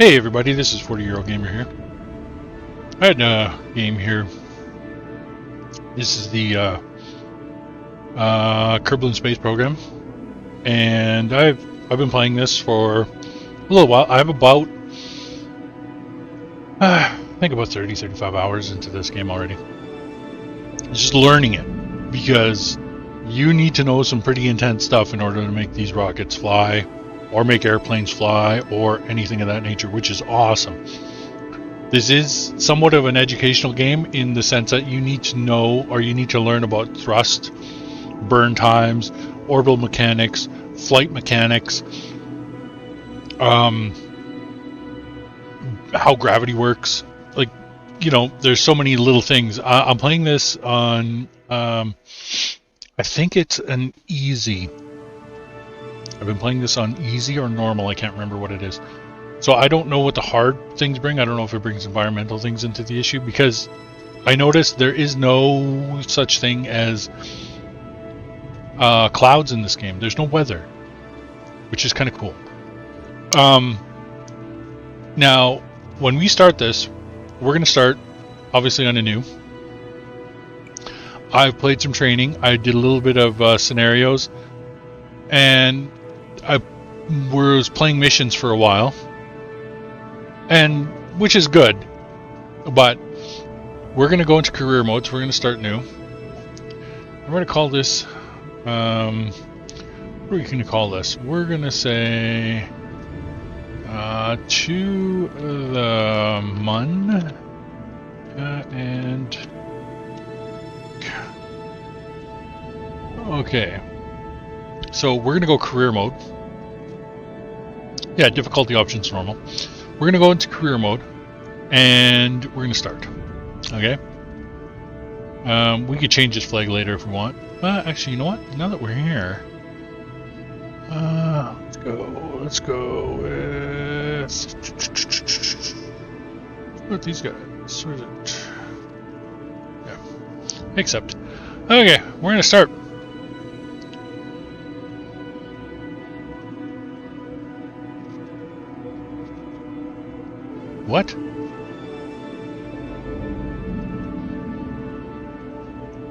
Hey everybody, this is 40-Year-Old Gamer here. I had a game here. This is the Kerbal in Space program, and I've been playing this for a little while. I have about I think about 30-35 hours into this game already. Just learning it, because you need to know some pretty intense stuff in order to make these rockets fly, or make airplanes fly, or anything of that nature, which is awesome. This is somewhat of an educational game in the sense that you need to know, or you need to learn about thrust, burn times, orbital mechanics, flight mechanics, how gravity works. Like, you know, there's so many little things. I'm playing this on, I think it's an easy. I've been playing this on easy or normal. I can't remember what it is. So I don't know what the hard things bring. I don't know if it brings environmental things into the issue, because I noticed there is no such thing as clouds in this game. There's no weather, which is kind of cool. Now, when we start this, we're going to start obviously on a new. I've played some training. I did a little bit of scenarios, and I was playing missions for a while, and which is good, but we're going to go into career mode, so we're going to start new. We're going to call this, what are we going to call this? We're going to say, to the Mun, and, okay. So we're going to go career mode. Yeah, difficulty options normal. We're going to go into career mode, and we're going to start. Okay. We could change this flag later if we want. Actually, you know what? Now that we're here, let's go with these guys. Where is it? Yeah. Accept. Okay, we're going to start. What?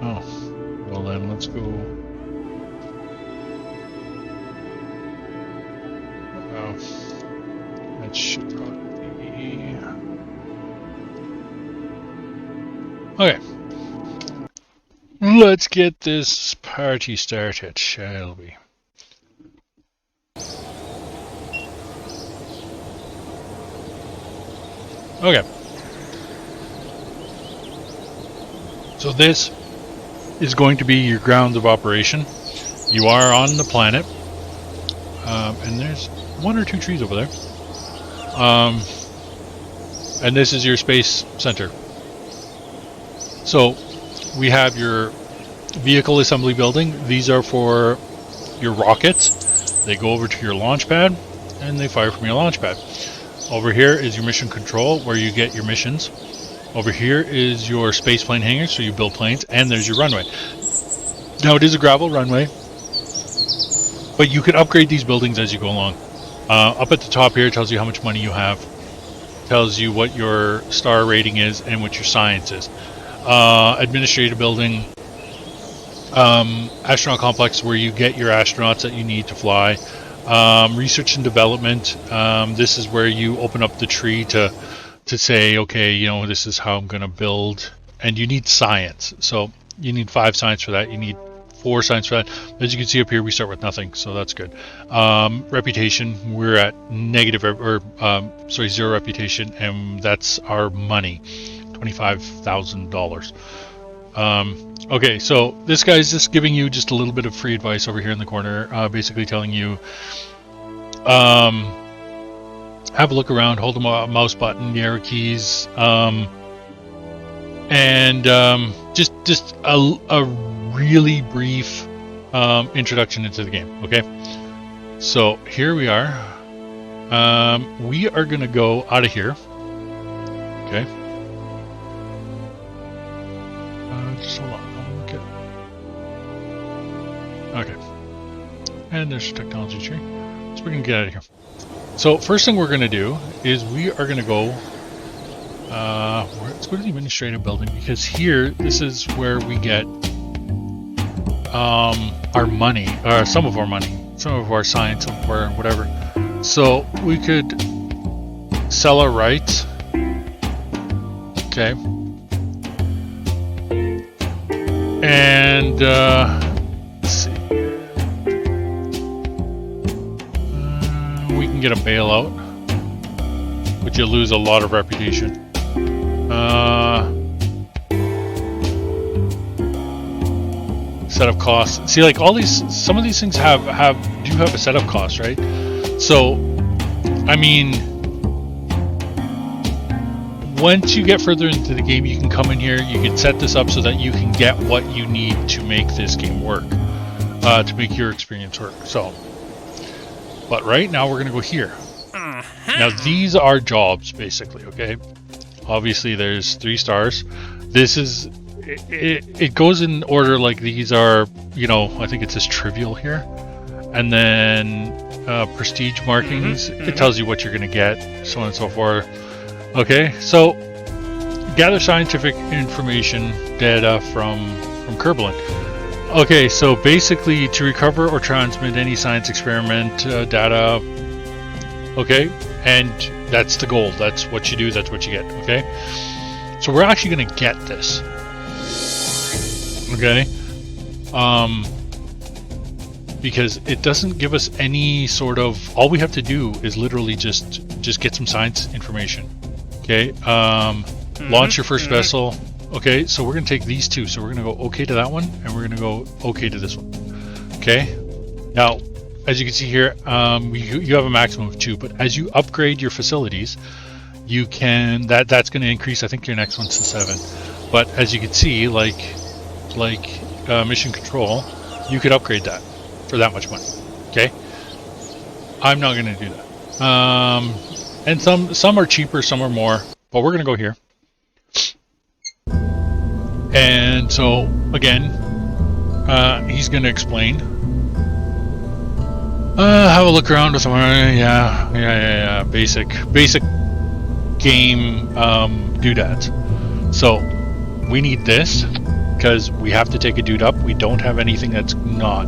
Oh, well then let's go. Oh, that should probably be. Okay. Let's get this party started, shall we? Okay. So this is going to be your grounds of operation. You are on the planet, and there's one or two trees over there. And this is your space center. So we have your vehicle assembly building. These are for your rockets. They go over to your launch pad, and they fire from your launch pad. Over here is your mission control, where you get your missions. Over here is your space plane hangar, so you build planes, and there's your runway. Now, it is a gravel runway, but you can upgrade these buildings as you go along. Up at the top here, it tells you how much money you have, tells you what your star rating is, and what your science is. Administrative building, astronaut complex, where you get your astronauts that you need to fly. Research and development, this is where you open up the tree to say, okay, you know, this is how I'm going to build. And you need science. So you need 5 science for that. You need 4 science for that. As you can see up here, we start with nothing, so that's good. Reputation, we're at negative, zero reputation, and that's our money, $25,000. Okay, so this guy's just giving you just a little bit of free advice over here in the corner, basically telling you, have a look around, hold the mouse button, the arrow keys, and just a really brief introduction into the game. Okay, so here we are. We are gonna go out of here. Okay. Just hold on. Okay. And there's a technology tree. So we're going to get out of here. So first thing we're going to do is we are going to go, let's go to the administrative building, because here, this is where we get our money, or some of our money, some of our science, some of our whatever. So we could sell our rights. Okay. And let's see. We can get a bailout, but you lose a lot of reputation. Setup costs. See, like all these, some of these things do have a setup cost, right? So, I mean, once you get further into the game, you can come in here, you can set this up so that you can get what you need to make this game work, to make your experience work. So, but right now we're going to go here. Now these are jobs, basically, okay? Obviously there's 3 stars. This is, it goes in order, like these are, you know, I think it says trivial here. And then prestige markings, it tells you what you're going to get, so on and so forth. Okay, so gather scientific information data from Kerbal. Okay, so basically to recover or transmit any science experiment data, okay, and that's the goal. That's what you do, that's what you get, okay? So we're actually going to get this, okay? Because it doesn't give us any sort of, all we have to do is literally just get some science information, okay? Launch your first vessel. Okay, so we're going to take these 2. So we're going to go okay to that one, and we're going to go okay to this one. Okay, now as you can see here, you have a maximum of 2, but as you upgrade your facilities, you can, that's going to increase. I think your next one's to 7. But as you can see, like mission control, you could upgrade that for that much money. Okay, I'm not going to do that. And some are cheaper, some are more, but we're going to go here. And so again, he's going to explain. Have a look around with him. Yeah. Basic game doodads. So we need this because we have to take a dude up. We don't have anything that's not.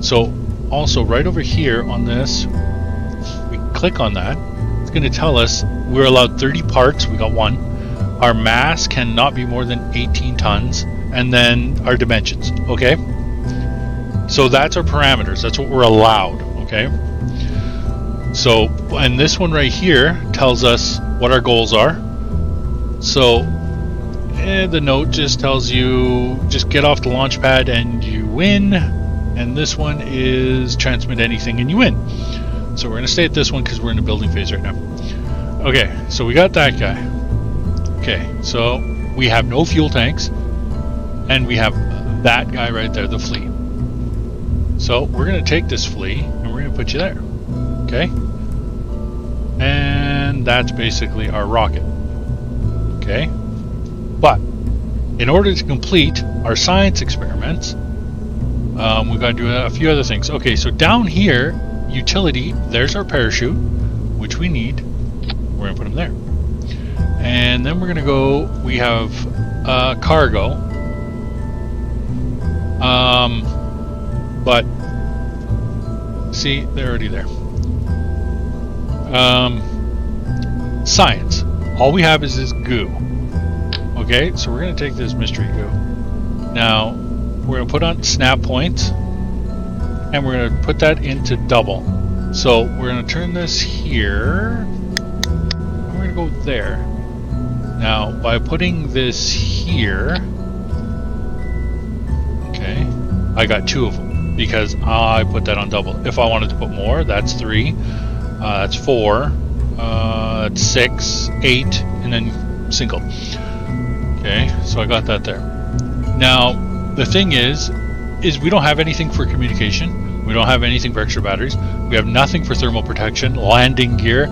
So also right over here on this, we click on that. It's going to tell us we're allowed 30 parts. We got 1. Our mass cannot be more than 18 tons, and then our dimensions, okay? So that's our parameters, that's what we're allowed, okay? So, and this one right here tells us what our goals are. So, the note just tells you, just get off the launch pad and you win, and this one is transmit anything and you win. So we're gonna stay at this one because we're in the building phase right now. Okay, so we got that guy. Okay, so we have no fuel tanks, and we have that guy right there, the flea. So we're going to take this flea, and we're going to put you there. Okay? And that's basically our rocket. Okay? But, in order to complete our science experiments, we've got to do a few other things. Okay, so down here, utility, there's our parachute, which we need. We're going to put him there. And then we're going to go, we have cargo. But, see, they're already there. Science. All we have is this goo. Okay, so we're going to take this mystery goo. Now, we're going to put on snap points, and we're going to put that into double. So we're going to turn this here, and we're going to go there. Now, by putting this here, okay, I got 2 of them because I put that on double. If I wanted to put more, that's 3, that's 4, that's 6, 8, and then single. Okay, so I got that there. Now, the thing is we don't have anything for communication. We don't have anything for extra batteries. We have nothing for thermal protection, landing gear.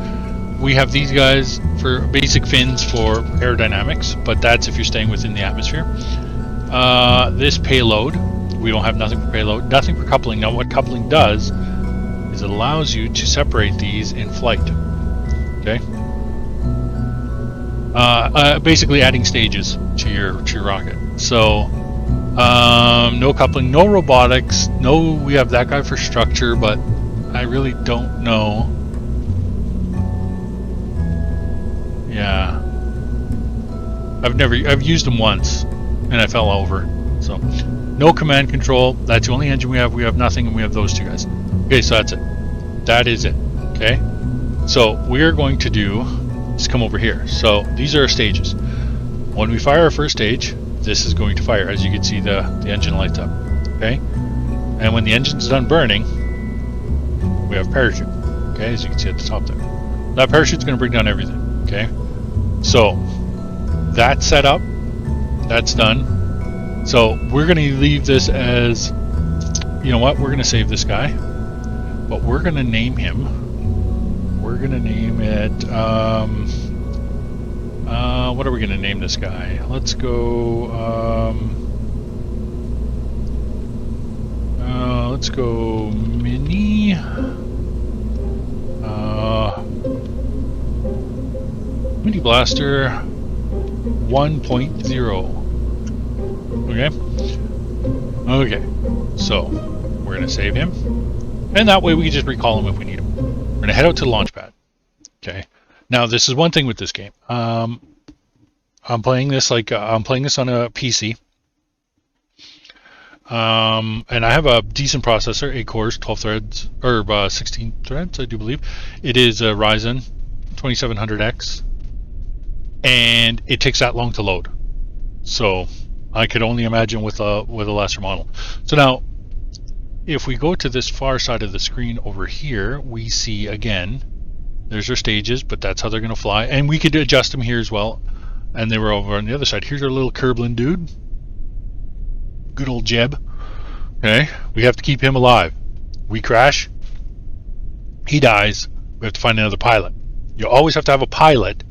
We have these guys for basic fins for aerodynamics, but that's if you're staying within the atmosphere. This payload, we don't have nothing for payload, nothing for coupling. Now what coupling does is it allows you to separate these in flight. Okay. Basically adding stages to your rocket. So no coupling, no robotics, no. We have that guy for structure, but I really don't know. Yeah, I've used them once, and I fell over. So no command control. That's the only engine we have. We have nothing, and we have those two guys. Okay, so that's it. That is it. Okay. So we're going to do is come over here. So these are our stages. When we fire our first stage, this is going to fire. As you can see, the engine lights up. Okay. And when the engine's done burning, we have parachute. Okay, as you can see at the top there. That parachute's going to bring down everything. Okay. So that's set up. That's done. So we're going to leave this as, you know what, we're going to save this guy, but we're going to name him. We're going to name it, what are we going to name this guy? Let's go, Mini, Mini Blaster 1.0. Okay. Okay. So we're gonna save him, and that way we can just recall him if we need him. We're gonna head out to the launch pad. Okay. Now this is one thing with this game. I'm playing this I'm playing this on a PC. And I have a decent processor, 8 cores, 12 threads, or 16 threads, I do believe. It is a Ryzen 2700X, and it takes that long to load. So I could only imagine with a lesser model. So now, if we go to this far side of the screen over here, we see again, there's our stages, but that's how they're going to fly. And we could adjust them here as well. And they were over on the other side. Here's our little Kerbal dude. Good old Jeb. Okay, we have to keep him alive. We crash, he dies, we have to find another pilot. You always have to have a pilot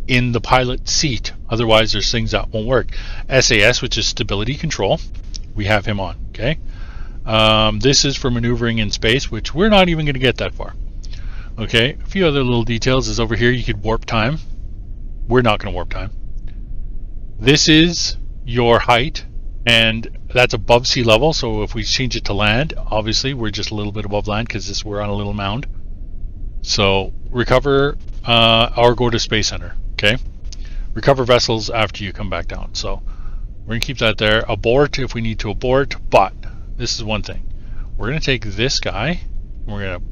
in the pilot seat, otherwise there's things that won't work. SAS, which is stability control, we have him on. Okay, this is for maneuvering in space, which we're not even going to get that far. Okay, a few other little details is over here. You could warp time. We're not going to warp time. This is your height, and that's above sea level. So if we change it to land, obviously we're just a little bit above land because we're on a little mound. So recover or go to Space Center. Okay, recover vessels after you come back down. So we're gonna keep that there. Abort if we need to abort. But this is one thing. We're gonna take this guy, and we're gonna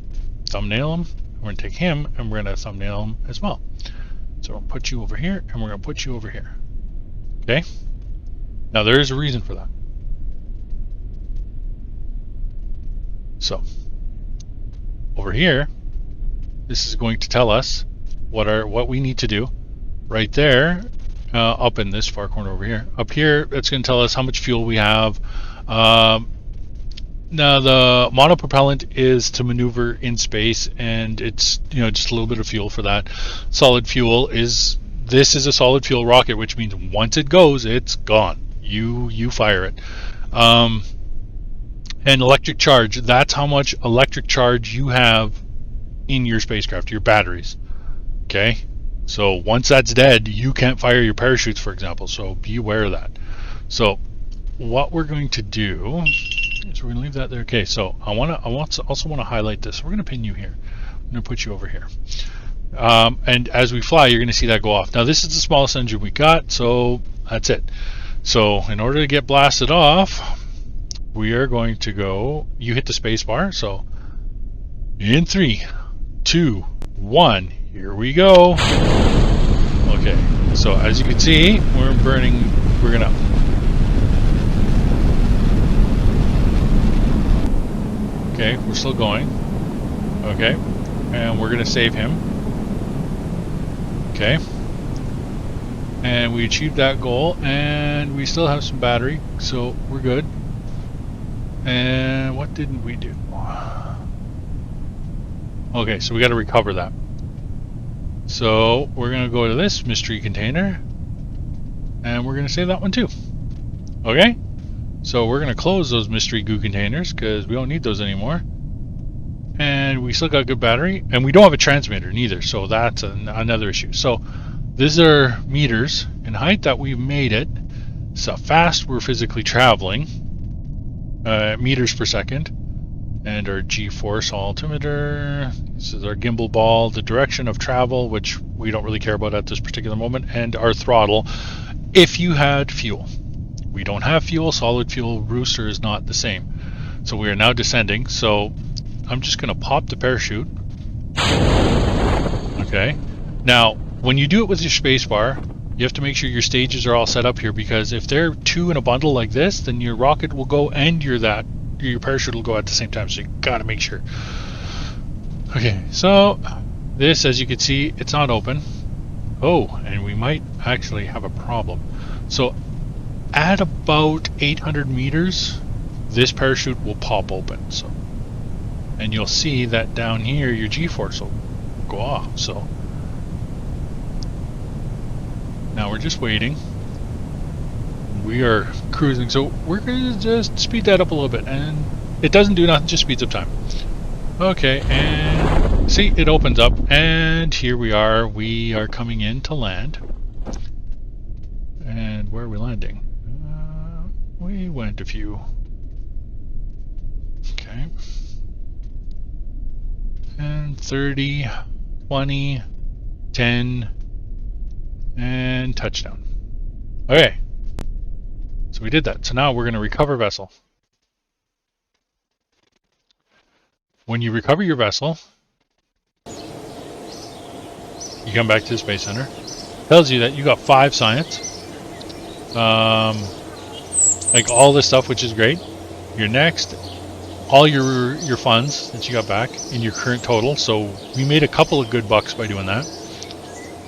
thumbnail him. We're gonna take him, and we're gonna thumbnail him as well. So we'll put you over here, and we're gonna put you over here. Okay. Now there is a reason for that. So over here, this is going to tell us what we need to do. Right there, up in this far corner over here. Up here, it's going to tell us how much fuel we have. Now the monopropellant is to maneuver in space, and it's just a little bit of fuel for that. Solid fuel is a solid fuel rocket, which means once it goes, it's gone. You fire it. And electric charge, that's how much electric charge you have in your spacecraft, your batteries. Okay, so once that's dead, you can't fire your parachutes, for example, so be aware of that. So what we're going to do is we're going to leave that there. Okay, so I also want to highlight this. We're going to pin you here. I'm going to put you over here. And as we fly, you're going to see that go off. Now this is the smallest engine we got, so that's it. So in order to get blasted off, we are going to go, you hit the space bar, so in 3, 2, 1, here we go. Okay, so as you can see, we're gonna, okay, we're still going. Okay, and we're gonna save him. Okay, and we achieved that goal, and we still have some battery, so we're good. And what didn't we do? Okay, so we got to recover that. So we're going to go to this mystery container, and we're going to save that one too. Okay, so we're going to close those mystery goo containers because we don't need those anymore. and we still got good battery, and we don't have a transmitter neither, so that's another issue. So these are meters in height that we've made it. So fast we're physically traveling, meters per second, and our G-force altimeter. This is our gimbal ball, the direction of travel, which we don't really care about at this particular moment, and our throttle if you had fuel. We don't have fuel. Solid fuel rooster is not the same. So we are now descending. So I'm just going to pop the parachute. Okay. Now, when you do it with your spacebar, you have to make sure your stages are all set up here, because if they're two in a bundle like this, then your rocket will go and your parachute will go at the same time. So you got to make sure. Okay. So this, as you can see, it's not open. Oh, and we might actually have a problem. So at about 800 meters, this parachute will pop open. So, and you'll see that down here your G-force will go off. So now we're just waiting. We are cruising, so we're gonna just speed that up a little bit, and it doesn't do nothing, just speeds up time. Okay, and see, it opens up, and here we are. We are coming in to land. And where are we landing? We went a few. Okay. And 30, 20, 10, and touchdown. Okay. So we did that. So now we're going to recover vessel. When you recover your vessel, you come back to the Space Center. Tells you that you got 5 science. Like all this stuff, which is great. Your next, all your funds that you got back in your current total. So we made a couple of good bucks by doing that.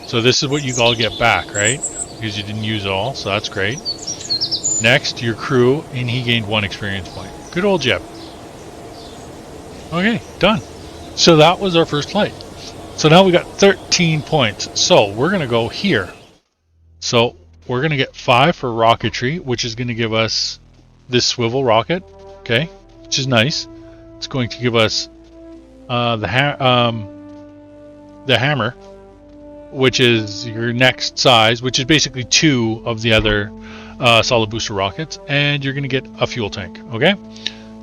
So this is what you all get back, right? Because you didn't use it all, so that's great. Next, your crew, and he gained 1 experience point. Good old Jeb. Okay, done. So that was our first flight. So now we got 13 points. So we're going to go here. So we're going to get 5 for rocketry, which is going to give us this swivel rocket, okay, which is nice. It's going to give us the hammer, which is your next size, which is basically 2 of the other solid booster rockets, and you're going to get a fuel tank, okay?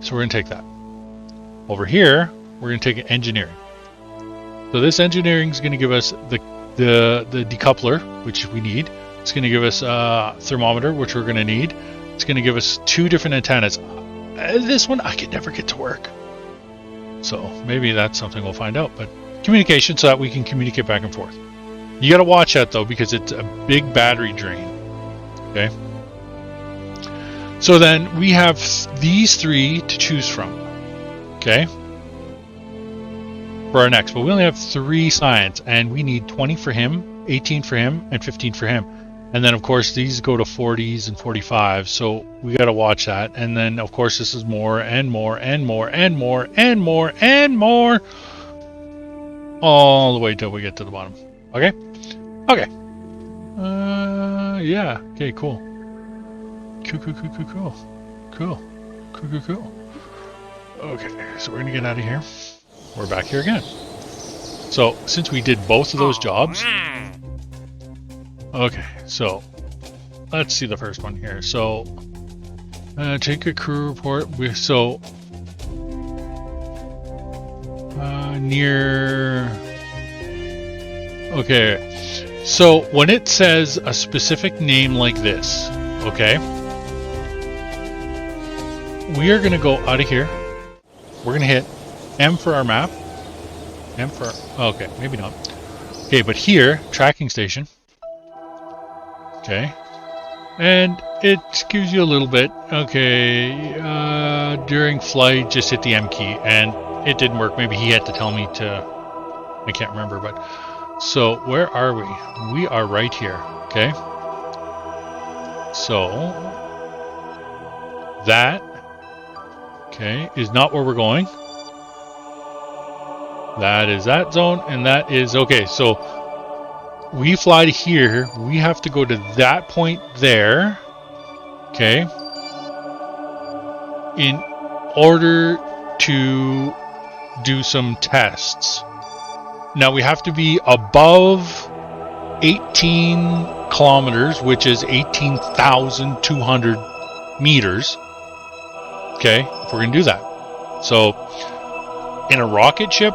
So we're going to take that. Over here, we're going to take engineering. So this engineering is going to give us the decoupler, which we need. It's going to give us a thermometer, which we're going to need. It's going to give us 2 different antennas. This one I could never get to work. So maybe that's something we'll find out. But communication, so that we can communicate back and forth. You got to watch that though, because it's a big battery drain. Okay. So then we have these 3 to choose from. Okay. For our next, but we only have 3 science, and we need 20 for him, 18 for him, and 15 for him. And then of course these go to 40s and 45s, so we got to watch that. And then of course this is more and more and more and more and more and more, all the way till we get to the bottom. Okay. Okay. Yeah. Okay. Cool. Cool. Okay. So we're gonna get out of here. We're back here again. So since we did both of those jobs, okay. So let's see the first one here. So take a crew report. So near. Okay. So when it says a specific name like this, okay, we are going to go out of here. We're going to hit M for our map. M for, okay, maybe not. Okay, but here, tracking station. Okay. And it gives you a little bit. Okay, during flight, just hit the M key. And it didn't work. Maybe he had to tell me to, I can't remember, but. So where are we? We are right here. Okay. So that, okay, is not where we're going. That is that zone, and that is, okay, so we fly to here. We have to go to that point there. Okay. In order to do some tests. Now we have to be above 18 kilometers, which is 18,200 meters. Okay, if we're going to do that. So in a rocket ship,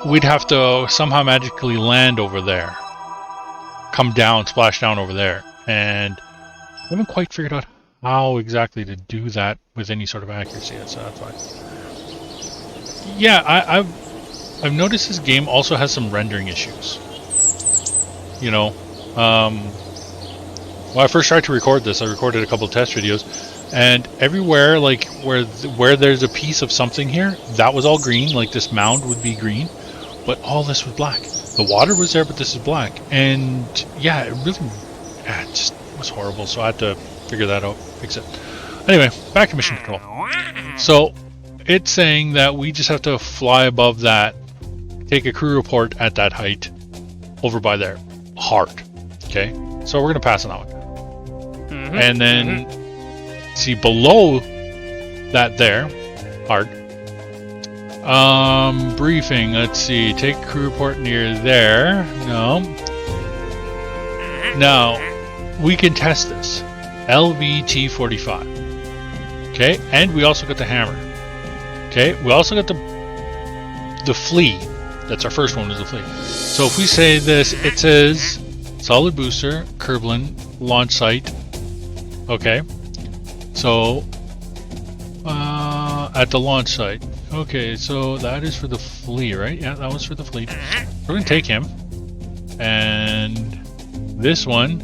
we'd have to somehow magically land over there. Come down, splash down over there. And I haven't quite figured out how exactly to do that with any sort of accuracy. So that's fine. Yeah, I've noticed this game also has some rendering issues. You know, when I first tried to record this, I recorded a couple of test videos, and everywhere, like where there's a piece of something here, that was all green. Like this mound would be green, but all this was black. The water was there, but this is black. And yeah, it just was horrible. So I had to figure that out, fix it. Anyway, back to mission control. So it's saying that we just have to fly above that, take a crew report at that height, over by there, hard. Okay, so we're gonna pass on that one, and then see below that there, hard. Briefing. Let's see. Take crew report near there. No. Now we can test this. LVT-45. Okay, and we also got the hammer. Okay, we also got the flea. That's our first one, is the flea. So if we say this, it says solid booster, Kerbal, launch site. Okay, so at the launch site. Okay, so that is for the flea, right? Yeah, that was for the flea. We're gonna take him, and this one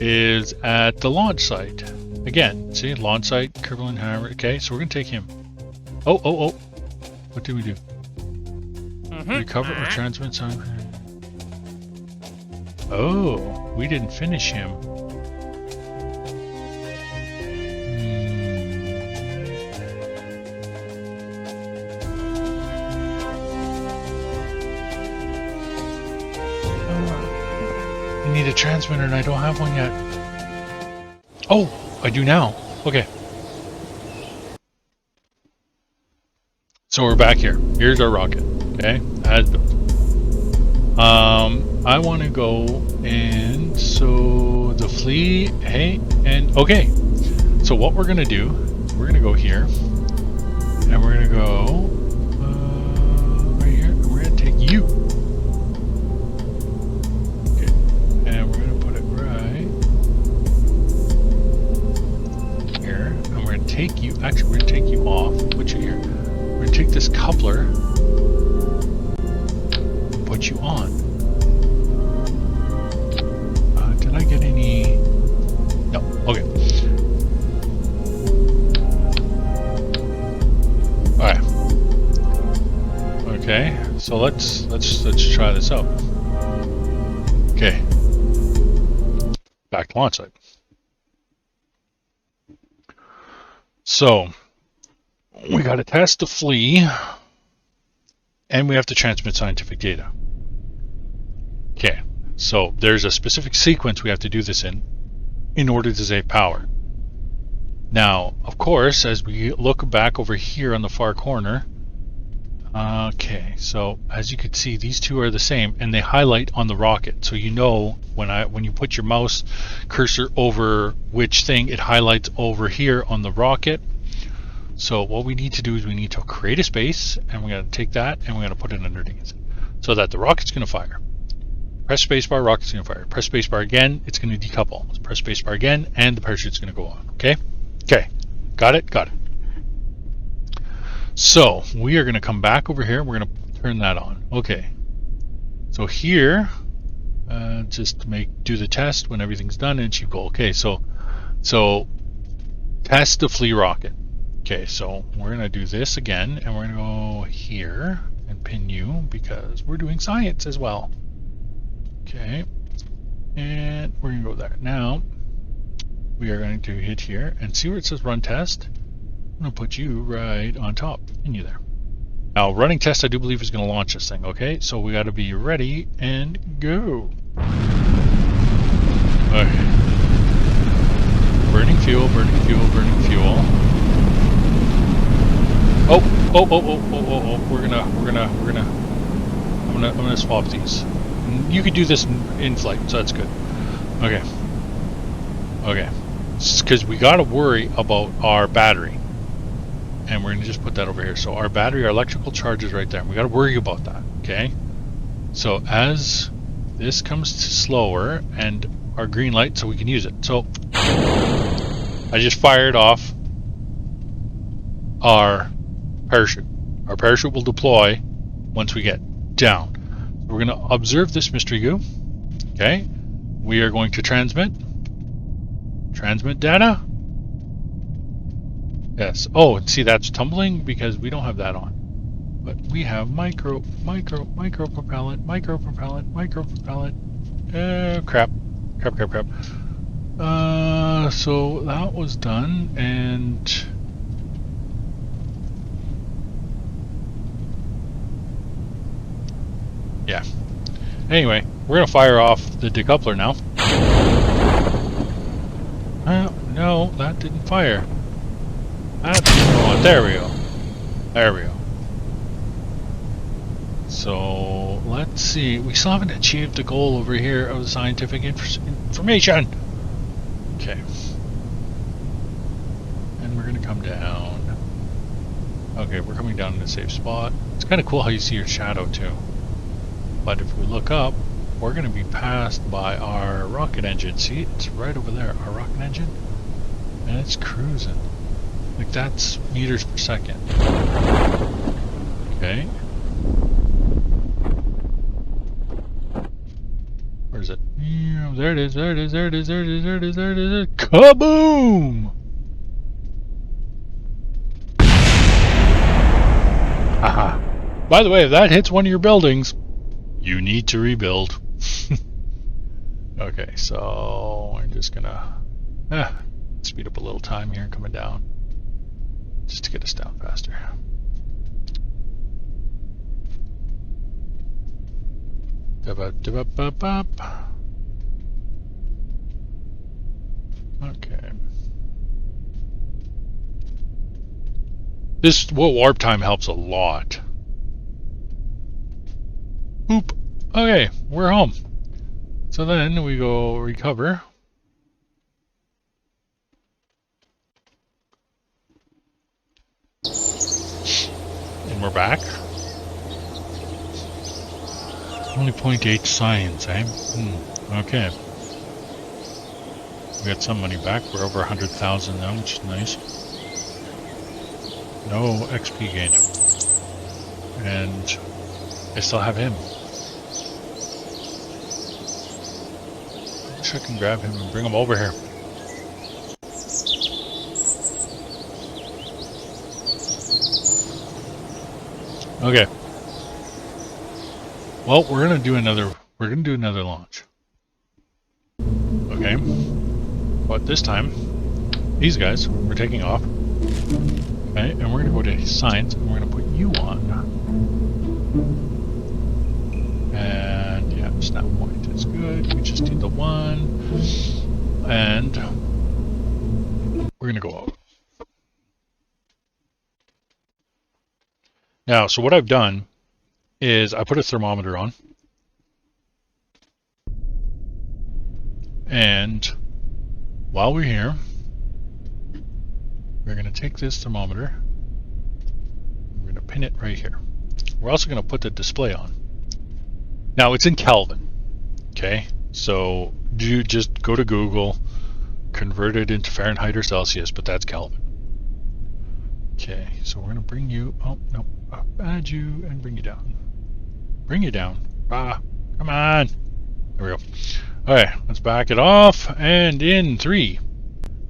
is at the launch site. Again, see, launch site, Kerbal and hammer. Okay, so we're gonna take him. Oh. What did we do? Recover or transmit sound. Oh, we didn't finish him. I need a transmitter and I don't have one yet. Oh, I do now. Okay. So we're back here. Here's our rocket. Okay, as built. I want to go, and so the flea, hey, and okay. So what we're gonna do, we're gonna go here, and we're gonna go right here, and we're gonna take you. Okay, and we're gonna put it right here, and we're gonna take you. Actually, we're gonna take you off. Put you here. We're gonna take this coupler. Put you on. Did I get any? No. Okay. All right. Okay. So let's try this out. Okay. Back to launch site. So we got to test the flea, and we have to transmit scientific data. Okay, so there's a specific sequence we have to do this in order to save power. Now, of course, as we look back over here on the far corner, okay, so as you can see, these two are the same, and they highlight on the rocket. So you know when you put your mouse cursor over which thing, it highlights over here on the rocket. So what we need to do is we need to create a space, and we're going to take that and we're going to put it underneath so that the rocket's going to fire. Press spacebar, rocket's going to fire. Press spacebar again, it's going to decouple. Press spacebar again, and the parachute's going to go on. Okay? Okay. Got it? Got it. So we are going to come back over here. We're going to turn that on. Okay. So here, just to do the test when everything's done, and you go. Okay. So test the flea rocket. Okay. So we're going to do this again, and we're going to go here and pin you because we're doing science as well. Okay, and we're going to go there. Now, we are going to hit here and see where it says run test. I'm going to put you right on top. Continue there. Now, running test, I do believe, is going to launch this thing. Okay, so we got to be ready and go. Okay. Burning fuel, burning fuel, burning fuel. Oh, oh, oh, oh, oh, oh, oh. We're gonna. I'm gonna swap these. You could do this in flight, so that's good. Okay. Okay. Because we gotta worry about our battery, and we're gonna just put that over here. So our battery, our electrical charge is right there. We gotta worry about that. Okay. So as this comes to slower and our green light, so we can use it. So I just fired off our parachute. Our parachute will deploy once we get down. We're going to observe this mystery goo. Okay. We are going to transmit data. Yes. Oh, and see, that's tumbling because we don't have that on. But we have micro propellant. Crap. So that was done, and yeah. Anyway, we're gonna fire off the decoupler now. No, that didn't fire. That didn't go on. There we go. There we go. So let's see. We still haven't achieved the goal over here of the scientific information. Okay. And we're gonna come down. Okay, we're coming down in a safe spot. It's kind of cool how you see your shadow too. But if we look up, we're going to be passed by our rocket engine. See, it's right over there, our rocket engine. And it's cruising. Like, that's meters per second. Okay. Where is it? There it is, there it is, there it is, there it is, there it is, there it is. Kaboom! Haha. By the way, if that hits one of your buildings, you need to rebuild. Okay, so we're just gonna speed up a little time here coming down, just to get us down faster. Okay. This warp time helps a lot. Boop. Okay, we're home. So then we go recover. And we're back. Only 0.8 science, eh? Okay. We got some money back. We're over 100,000 now, which is nice. No XP gained. And I still have him. I wish I can grab him and bring him over here. Okay. Well, we're gonna do another launch. Okay. But this time, these guys, we're taking off. Okay, and we're gonna go to science and we're gonna put you on. And yeah, snap point is good. We just need the one. And we're gonna go out. Now, so what I've done is I put a thermometer on. And while we're here, we're going to take this thermometer. We're going to pin it right here. We're also going to put the display on. Now, it's in Kelvin. Okay? So you just go to Google, convert it into Fahrenheit or Celsius, but that's Kelvin. Okay, so we're going to bring you... Oh, no. Add you and bring you down. Bring you down. Ah, come on. There we go. Okay, let's back it off. And in 3,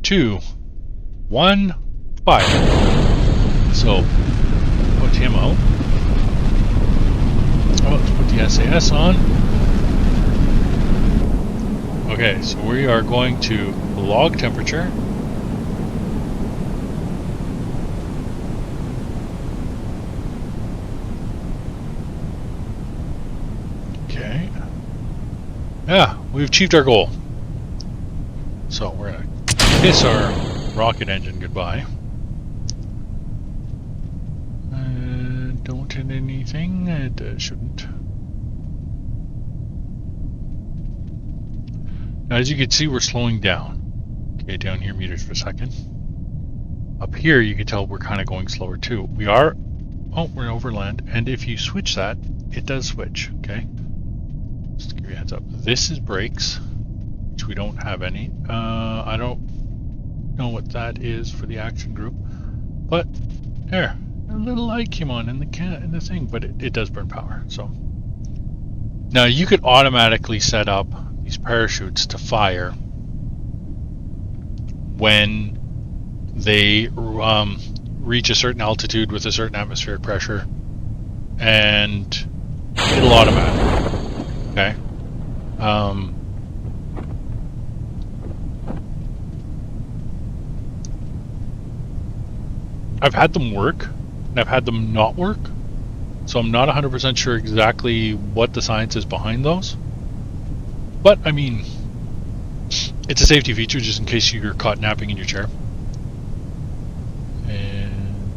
2, 1, fire. So, put him out. Oh, let's put the SAS on. Okay, so we are going to log temperature. Okay. Yeah, we've achieved our goal. So we're going to kiss our rocket engine goodbye. hit anything. It shouldn't. Now, as you can see, we're slowing down. Okay, down here, meters per second. Up here, you can tell we're kind of going slower too. We are, oh, we're overland. And if you switch that, it does switch, okay? Just to give you a heads up. This is brakes, which we don't have any. I don't know what that is for the action group. But, there, a little light came on in the thing, but it does burn power, so. Now, you could automatically set up these parachutes to fire when they reach a certain altitude with a certain atmospheric pressure, and it'll automatic. Okay. I've had them work, and I've had them not work, so I'm not 100% sure exactly what the science is behind those. But, I mean, it's a safety feature just in case you're caught napping in your chair. And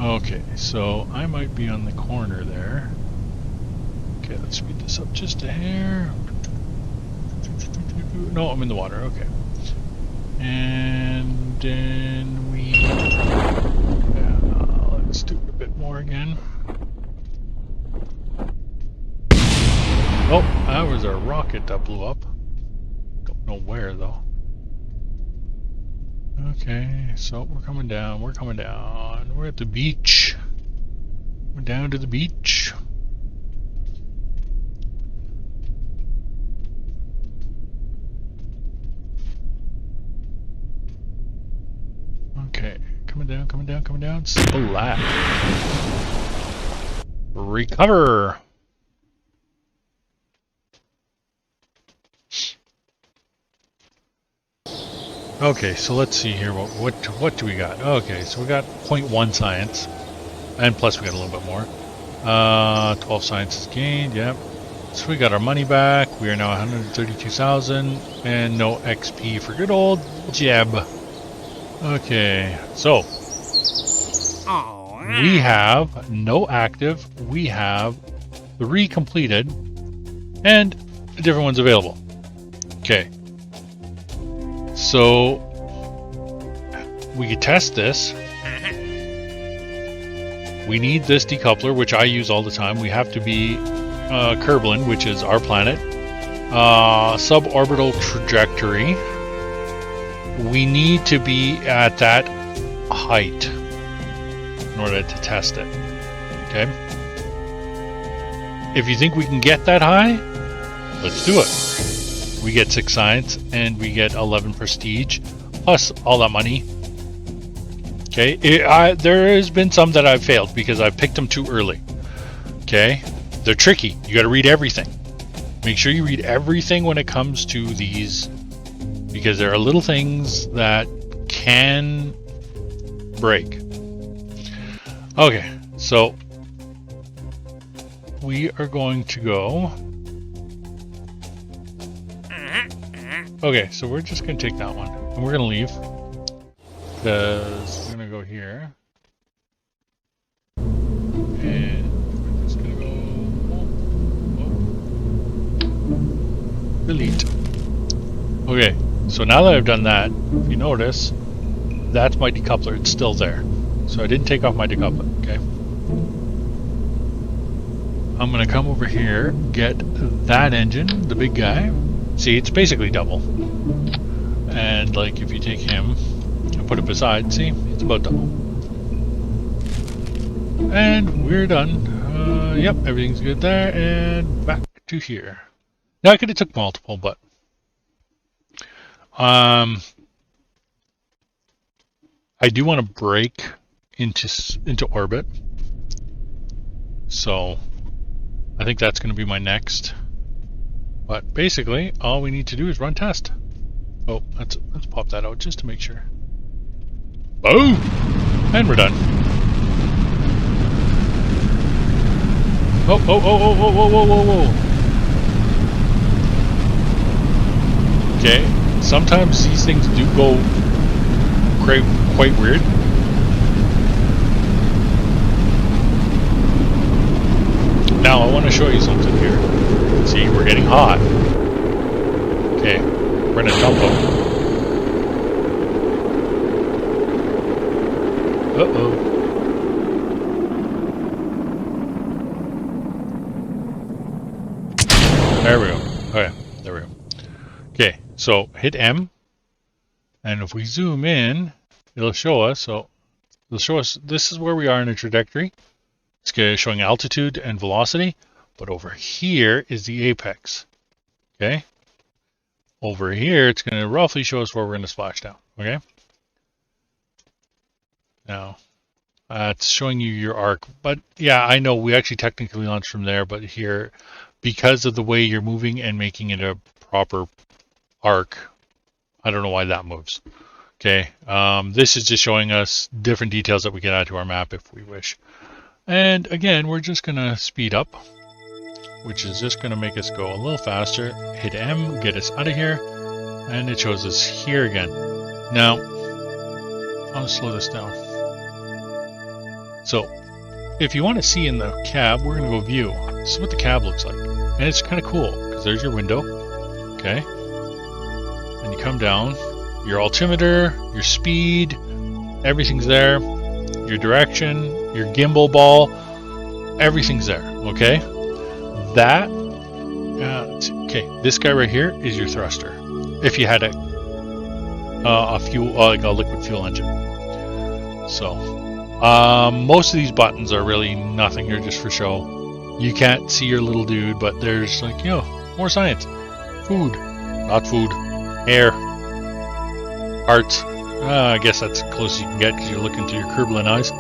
okay, so I might be on the corner there. Okay, let's speed this up just a hair. No, I'm in the water, okay. And then we... let's do it a bit more again. Oh, that was a rocket that blew up. Don't know where though. Okay, so we're coming down, we're coming down. We're at the beach. We're down to the beach. Okay, coming down, coming down, coming down. Splat. Recover. Okay, so let's see here. What do we got? Okay, so we got 0.1 science, and plus we got a little bit more. 12 science is gained. Yep. So we got our money back. We are now 132,000, and no XP for good old Jeb. Okay, so we have no active. We have 3 completed, and a different one's available. Okay. So we could test this. We need this decoupler, which I use all the time. We have to be Kerbal, which is our planet. Suborbital trajectory. We need to be at that height in order to test it. Okay? If you think we can get that high, let's do it. We get 6 science, and we get 11 prestige, plus all that money. Okay, there has been some that I've failed because I picked them too early. Okay, they're tricky. You got to read everything. Make sure you read everything when it comes to these, because there are little things that can break. Okay, so we are going to go. Okay, so we're just going to take that one, and we're going to leave, because we're going to go here, and we're just going to go, delete. Okay, so now that I've done that, if you notice, that's my decoupler, it's still there. So I didn't take off my decoupler, okay? I'm going to come over here, get that engine, the big guy. See, it's basically double. And like if you take him and put it beside, see, it's about double. And we're done. Yep, everything's good there. And back to here. Now I could have took multiple, but I do want to break into orbit. So I think that's going to be my next. But basically, all we need to do is run test. Oh, let's pop that out just to make sure. Boom! And we're done. Oh, oh, oh, oh, oh, whoa, whoa, whoa, whoa. Okay, sometimes these things do go quite weird. Now I want to show you something here. See, we're getting hot. Okay, we're going to dump them. Uh-oh. There we go. Okay, there we go. Okay, so hit M. And if we zoom in, it'll show us. So it'll show us this is where we are in a trajectory. It's showing altitude and velocity. But over here is the apex. Okay? Over here, it's going to roughly show us where we're going to splash down. Okay? Now, it's showing you your arc. But yeah, I know we actually technically launched from there. But here, because of the way you're moving and making it a proper arc, I don't know why that moves. Okay? This is just showing us different details that we can add to our map if we wish. And again, we're just going to speed up, which is just going to make us go a little faster. Hit M, get us out of here, and it shows us here again. Now, I'll slow this down. So, if you want to see in the cab, we're going to go view. This is what the cab looks like. And it's kind of cool, because there's your window, okay? And you come down, your altimeter, your speed, everything's there. Your direction, your gimbal ball, everything's there, okay? That, okay, this guy right here is your thruster. If you had a fuel, like a liquid fuel engine. So, most of these buttons are really nothing. They're just for show. You can't see your little dude, but there's like, you know, more science. Food, not food, air, parts. I guess that's as close as you can get because you're looking through your Kerbal eyes.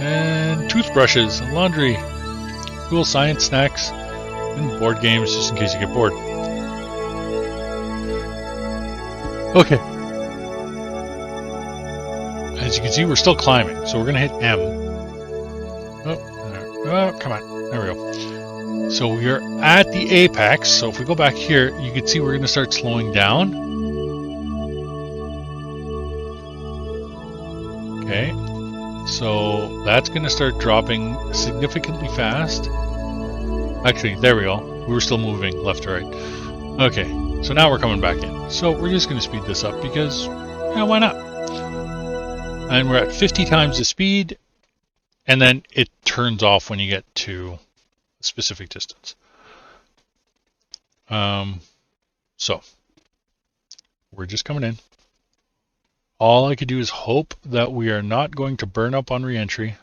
And toothbrushes, and laundry, cool science snacks, and board games just in case you get bored. Okay. As you can see, we're still climbing, so we're going to hit M. Oh, come on. There we go. So we're at the apex. So if we go back here, you can see we're going to start slowing down. Okay, so that's going to start dropping significantly fast. Actually, there we go. We were still moving left to right. Okay, so now we're coming back in. So we're just going to speed this up because, yeah, why not? And we're at 50 times the speed, and then it turns off when you get to a specific distance. So we're just coming in. All I could do is hope that we are not going to burn up on re-entry.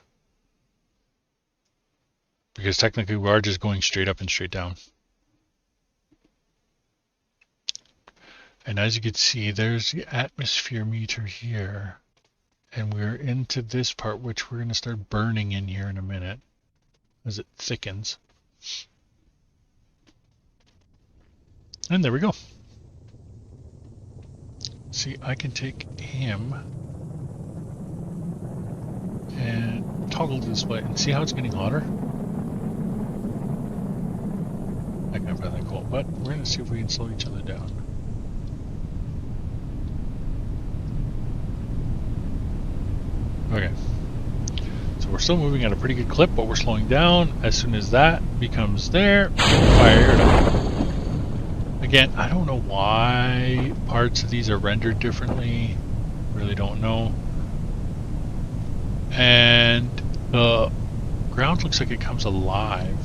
Because technically we are just going straight up and straight down. And as you can see, there's the atmosphere meter here. And we're into this part, which we're going to start burning in here in a minute. As it thickens. And there we go. See, I can take him and toggle the display and see how it's getting hotter. I kind of find that cool, but we're going to see if we can slow each other down. Okay, so we're still moving at a pretty good clip, but we're slowing down. As soon as that becomes there, fire it up. Again, I don't know why parts of these are rendered differently. Really don't know. And the ground looks like it comes alive.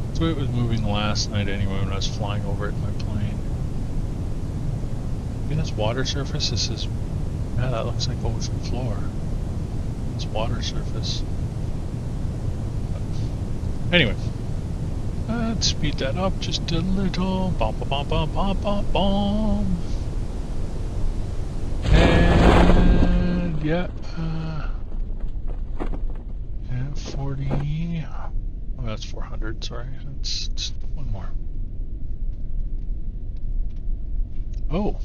That's the way it was moving last night anyway when I was flying over it in my plane. Maybe that's water surface. This is, yeah, that looks like ocean floor. It's water surface. Anyway, let's speed that up just a little. Bom, bom, bom, bom, bom, bom, bom. And yeah, 40. Oh, that's 400. Sorry, that's one more. Oh,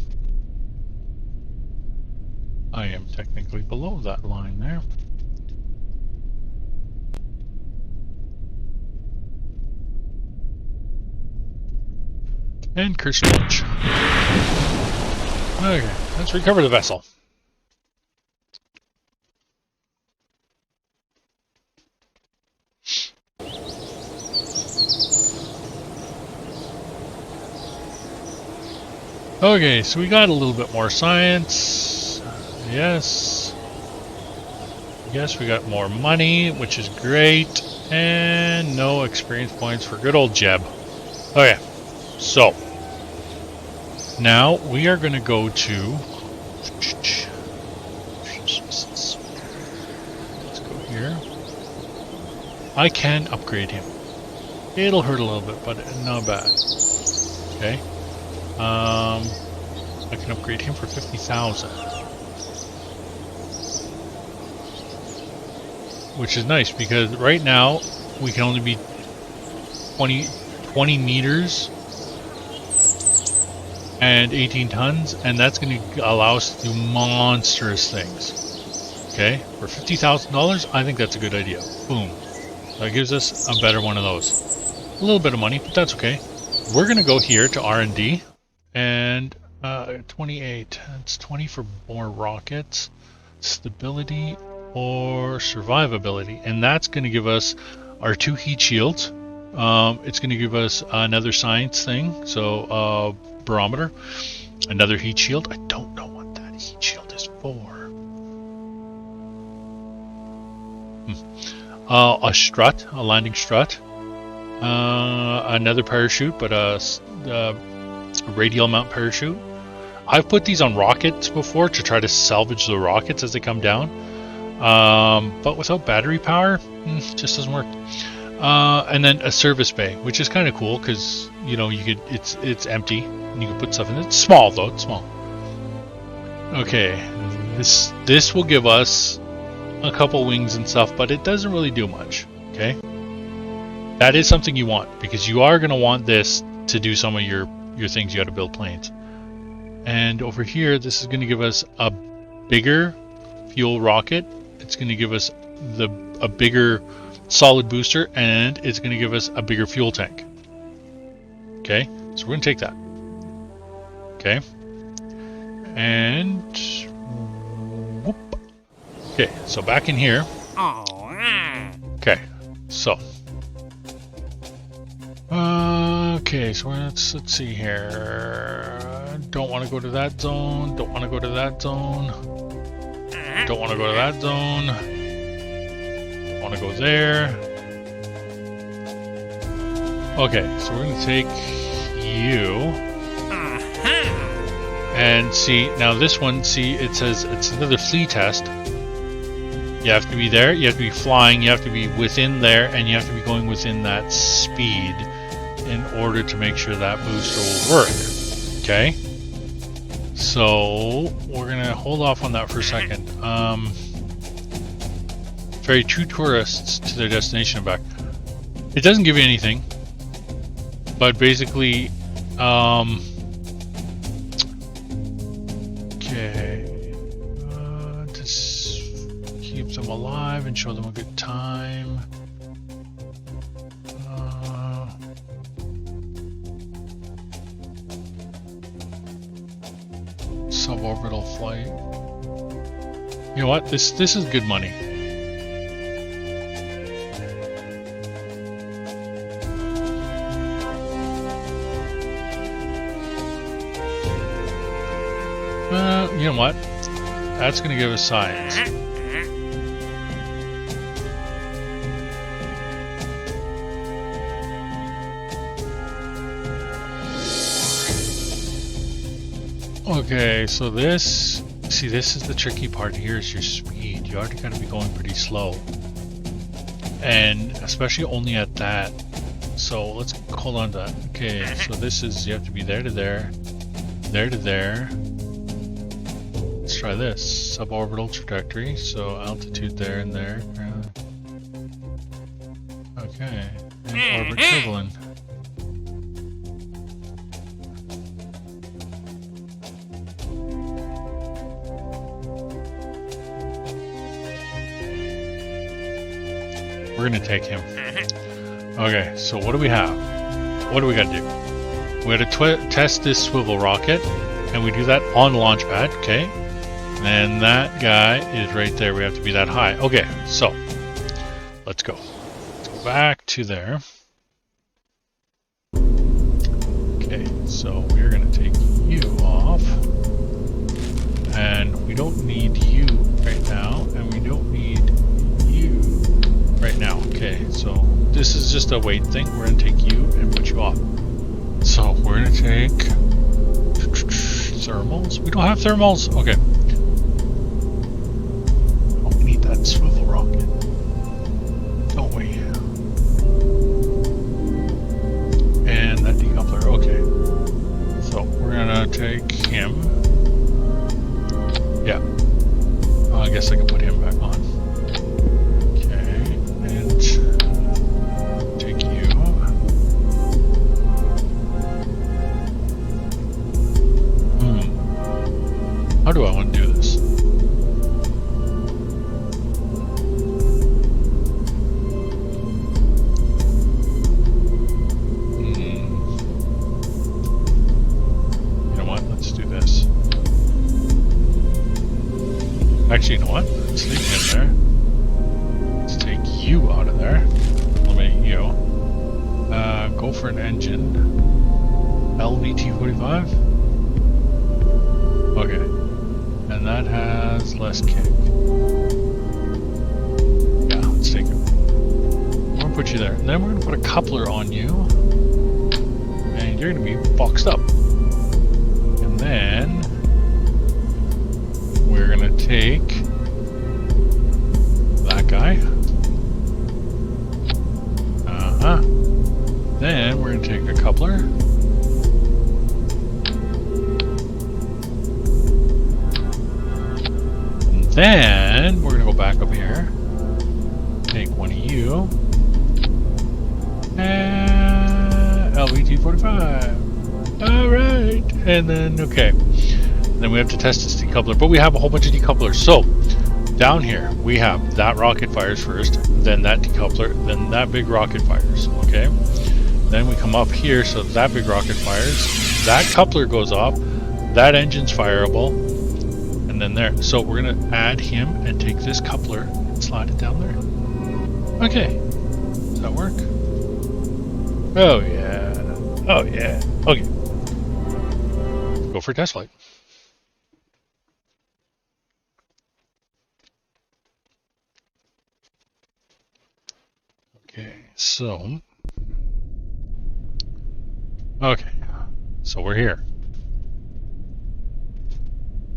I am technically below that line there. And curse launch. Okay, let's recover the vessel. Okay, so we got a little bit more science. Yes. Yes, we got more money, which is great. And no experience points for good old Jeb. Okay, so now we are going to go to... Let's go here. I can upgrade him. It'll hurt a little bit, but not bad. Okay. I can upgrade him for 50,000. Which is nice, because right now we can only be 20 meters and 18 tons, and that's going to allow us to do monstrous things. Okay, for $50,000, I think that's a good idea. Boom. That gives us a better one of those. A little bit of money, but that's okay. We're going to go here to R&D, and 28. It's 20 for more rockets, stability, or survivability, and that's going to give us our 2 heat shields. It's going to give us another science thing, so barometer, another heat shield. I don't know what that heat shield is for. A strut, a landing strut, another parachute, but a radial mount parachute. I've put these on rockets before to try to salvage the rockets as they come down. But without battery power, just doesn't work. And then a service bay, which is kind of cool because you know you could it's empty and you can put stuff in it. It's small though, it's small. Okay, this will give us a couple wings and stuff, but it doesn't really do much. Okay, that is something you want because you are going to want this to do some of your things. You got to build planes. And over here, this is going to give us a bigger fuel rocket. It's going to give us a bigger solid booster, and it's going to give us a bigger fuel tank. Okay, so we're going to take that. Okay, and whoop. Okay, so back in here. Okay, so okay, so let's see here. Don't want to go to that zone. Don't want to go to that zone. Don't want to go to that zone. Don't want to go there. Okay, so we're going to take you. And see, now this one, see, it says it's another flea test. You have to be there, you have to be flying, you have to be within there, and you have to be going within that speed in order to make sure that booster will work. Okay? So we're gonna hold off on that for a second. Ferry 2 tourists to their destination and back. It doesn't give you anything, but basically, okay, just keep them alive and show them a good time. Suborbital flight. You know what? This is good money. You know what? That's going to give us science. Okay, so this is the tricky part here is your speed. You already got to be going pretty slow. And especially only at that. So let's hold on to that. Okay, so this is, you have to be there to there, there to there. Let's try this. Suborbital trajectory, so altitude there and there. Okay, and orbit turbulent. We're gonna take him. Okay, so what do we have? What do we gotta do? We gotta test this swivel rocket. and we do that on the launch pad, okay? And that guy is right there. We have to be that high. Okay, so let's go. Let's go back to there. Okay, so we're going to take you off. And we don't need you right now, and we don't need you right now. Okay, so this is just a weight thing. We're going to take you and put you off. So we're going to take thermals. We don't have thermals. Okay. Oh, we need that swivel rocket. Don't we? And that decoupler. Okay. So we're going to take him. Yeah. I guess I can put him back on. Okay. And take you. How do I want to do this? You know what? Let's do this. Actually, you know what? Let's leave him there. Let's take you out of there. Eliminate you. Go for an engine. LVT45. Okay. And that has less kick. Yeah, let's take it. We're going to put you there. And then we're going to put a coupler on you. And you're going to be boxed up. And then we're going to take that guy. Then we're going to take a coupler. And then we're going to go back up here. Take one of you. And LVT45. Alright. And then, okay. Then we have to test this decoupler, but we have a whole bunch of decouplers. So down here we have that rocket fires first, then that decoupler, then that big rocket fires. Okay, then we come up here, so that big rocket fires, that coupler goes off, that engine's fireable, and then there. So we're gonna add him and take this coupler and slide it down there. Okay, does that work? Oh yeah, oh yeah. Okay, go for test flight. Okay, so we're here.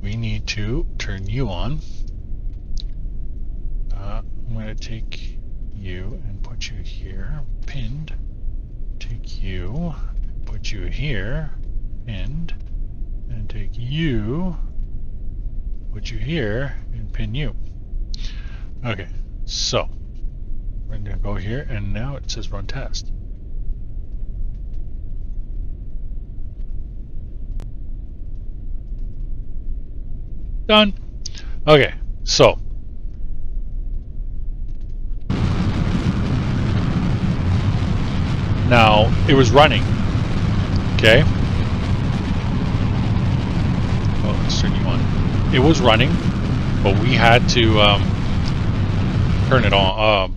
We need to turn you on. I'm going to take you and put you here, pinned. Take you, put you here, pinned, and take you, put you here, and pin you. Okay, so we're going to go here, and now it says run test. Done. Okay, so now it was running. Okay. Oh, let's turn you on. It was running, but we had to turn it on.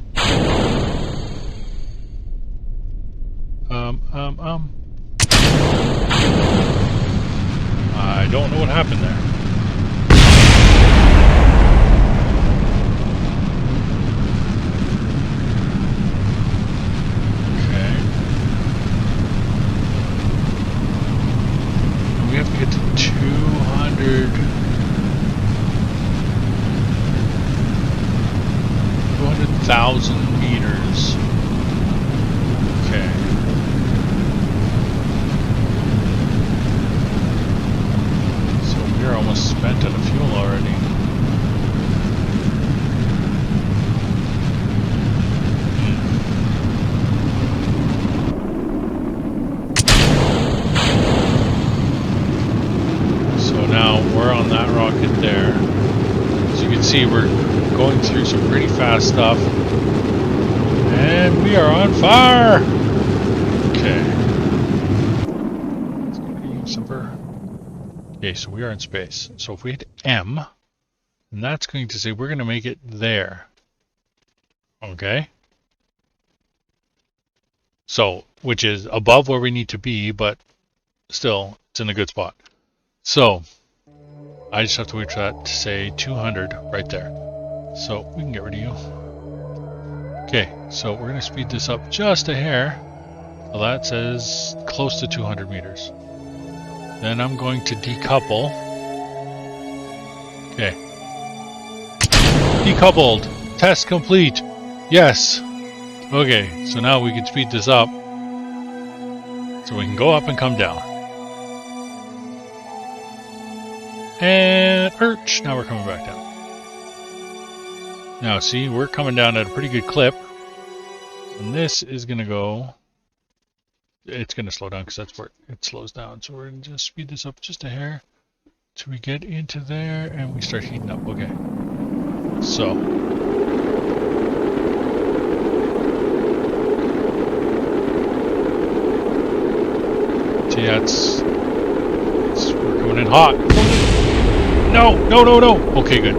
I don't know what happened there. Okay. We have to get to 200,000 meters. Okay. We're almost spent on the fuel already. So now we're on that rocket there. As you can see, we're going through some pretty fast stuff. And we are on fire! Okay. Let's go to you, Simper. Okay, so we are in space. So if we hit M, and that's going to say we're going to make it there. Okay? So, which is above where we need to be, but still, it's in a good spot. So, I just have to wait for that to say 200 right there. So, we can get rid of you. Okay, so we're going to speed this up just a hair. So that says close to 200 meters. Then I'm going to decouple. Okay. Decoupled. Test complete. Yes. Okay, so now we can speed this up. So we can go up and come down. And Urch. Now we're coming back down. Now see, we're coming down at a pretty good clip. And this is going to go... It's going to slow down because that's where it slows down. So we're going to just speed this up just a hair. So we get into there and we start heating up. Okay. So... See, we're coming in hot. No. Okay, good.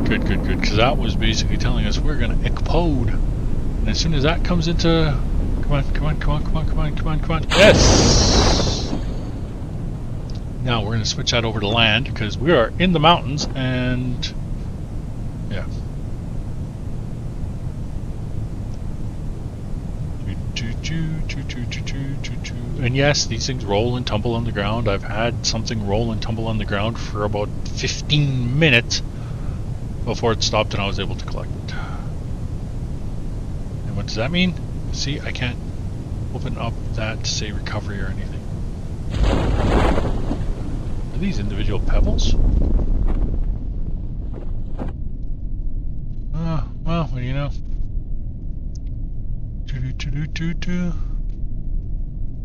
Good. Because that was basically telling us we're going to explode. And as soon as that comes into... Come on. Yes! Now we're going to switch that over to land because we are in the mountains and... Yeah. And yes, these things roll and tumble on the ground. I've had something roll and tumble on the ground for about 15 minutes before it stopped and I was able to collect it. And what does that mean? See, I can't open up that to say recovery or anything. Are these individual pebbles? Well, what do you know?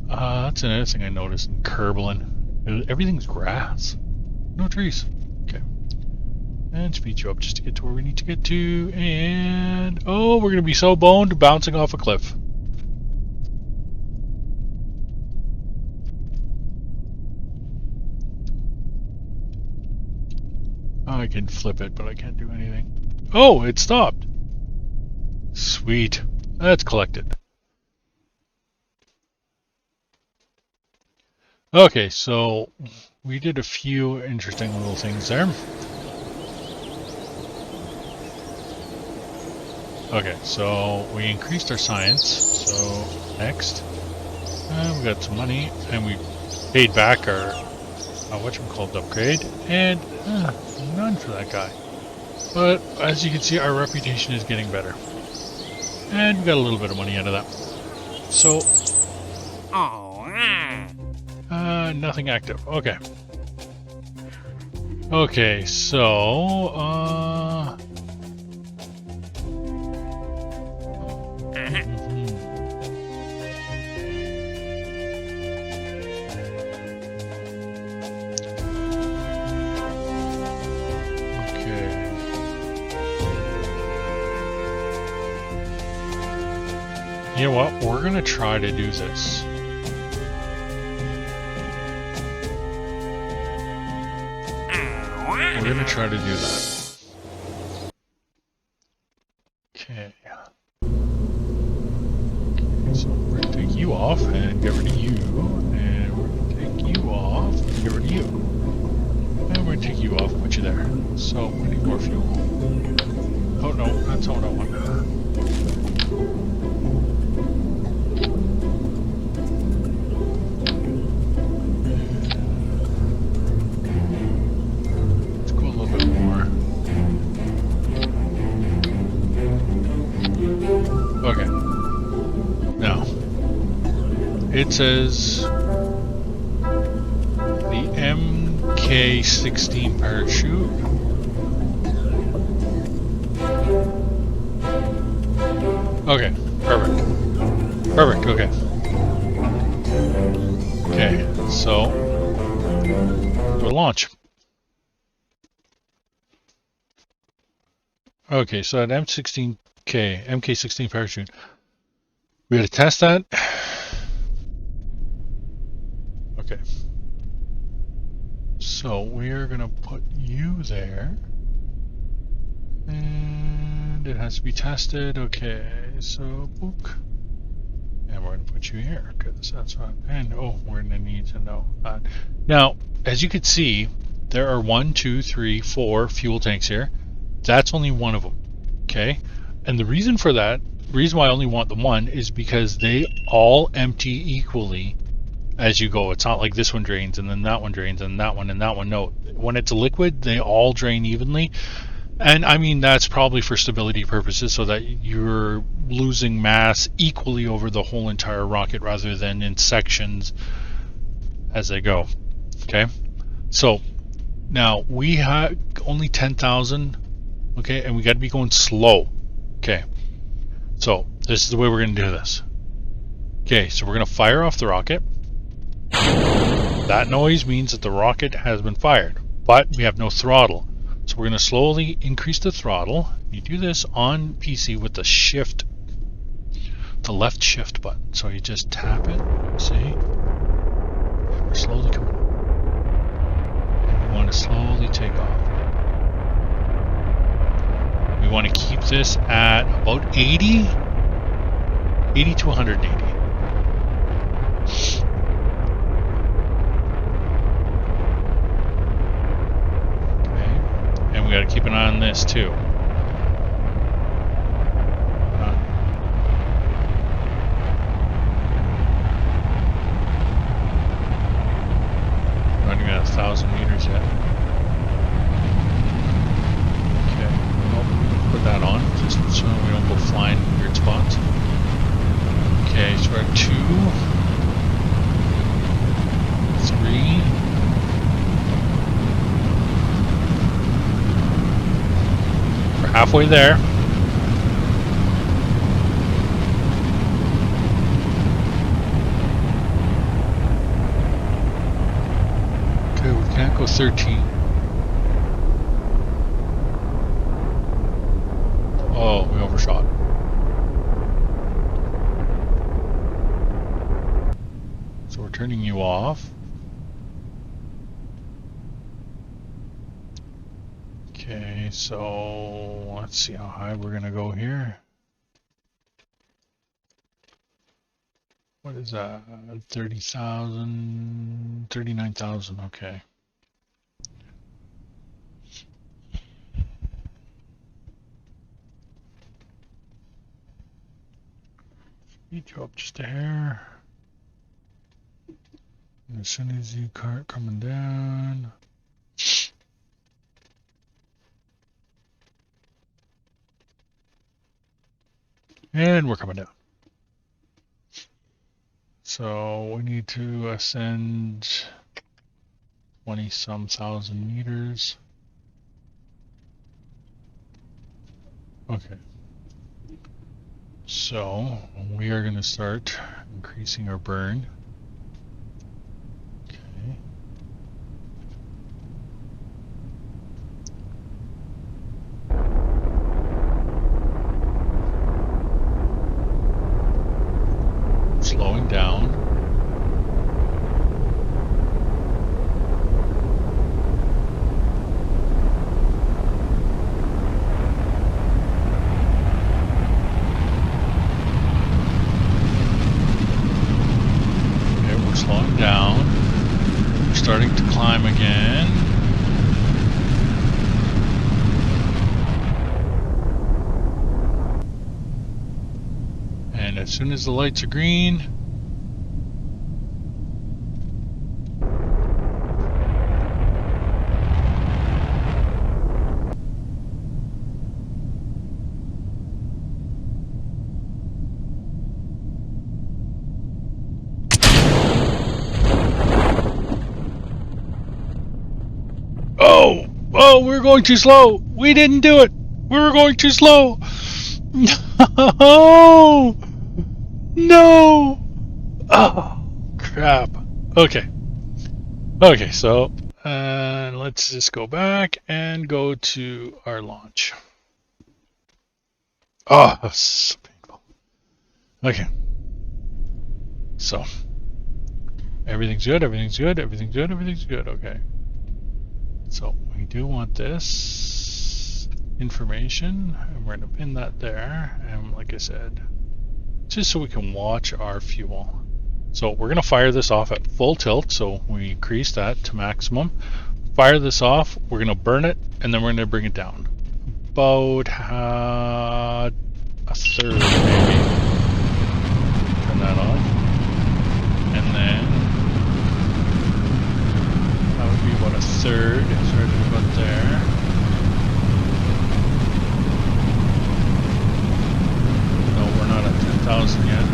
That's another thing I noticed in Kerbal. Everything's grass. No trees. Okay. And speed you up just to get to where we need to get to. And... oh, we're going to be so boned bouncing off a cliff. I can flip it, but I can't do anything. Oh, it stopped. Sweet. That's collected. Okay, so we did a few interesting little things there. Okay, so we increased our science. So next, we got some money, and we paid back our whatchamacallit upgrade, and none for that guy. But as you can see, our reputation is getting better, and we got a little bit of money out of that. So, nothing active. Okay. Okay, so you know what? We're gonna try to do this. We're gonna try to do that. Okay. So we're gonna take you off and get rid of you, and we're gonna take you off and get rid of you, and we're gonna take you off and put you there. So we need more fuel. Oh no, that's not what I want. Okay. Now, it says the MK16 parachute. Okay, perfect. Perfect, okay. Okay, so we'll launch. Okay, so at MK16 parachute. We gotta test that. Okay. So we're going to put you there. And it has to be tested. Okay, so book. And we're going to put you here because that's what. And oh, we're going to need to know that. Now, as you can see, there are 1, 2, 3, 4 fuel tanks here. That's only one of them. Okay, and the reason for that, reason why I only want the one, is because they all empty equally as you go. It's not like this one drains and then that one drains and that one and that one. No, when it's a liquid, they all drain evenly. And I mean, that's probably for stability purposes, so that you're losing mass equally over the whole entire rocket rather than in sections as they go. Okay, so now we have only 10,000. Okay, and we got to be going slow. Okay, so this is the way we're going to do this. Okay, so we're going to fire off the rocket. That noise means that the rocket has been fired, but we have no throttle. So we're going to slowly increase the throttle. You do this on PC with the shift, the left shift button. So you just tap it, see? We're slowly coming up. And we want to slowly take off. We want to keep this at about 80 to 180. And we got to keep an eye on this too. We're not even at 1,000 meters yet. Okay, well, put that on just so we don't go flying in weird spots. Okay, so we're at 2, 3. Halfway there. Okay, we can't go 13. Oh, we overshot. So we're turning you off. Okay, so let's see how high we're going to go here. What is that? 30,000, 39,000, okay. Speed you up just a hair. And as soon as you start coming down. And we're coming down. So we need to ascend 20-some thousand meters. Okay. So we are going to start increasing our burn. Okay. Slowing down. Okay, we're slowing down. We're starting to climb again. And as soon as the lights are green, oh, we're going too slow. We didn't do it. We were going too slow. No. No! Oh, crap. Okay. Okay, so let's just go back and go to our launch. Oh, that's so painful. Okay. So, everything's good, everything's good, everything's good, everything's good. Okay. So we do want this information, and we're going to pin that there. And like I said, just so we can watch our fuel. So we're going to fire this off at full tilt. So we increase that to maximum. Fire this off. We're going to burn it, and then we're going to bring it down. About a third, maybe. Turn that on. And then that would be about a third. So right about there. No, we're not at 10,000 yet.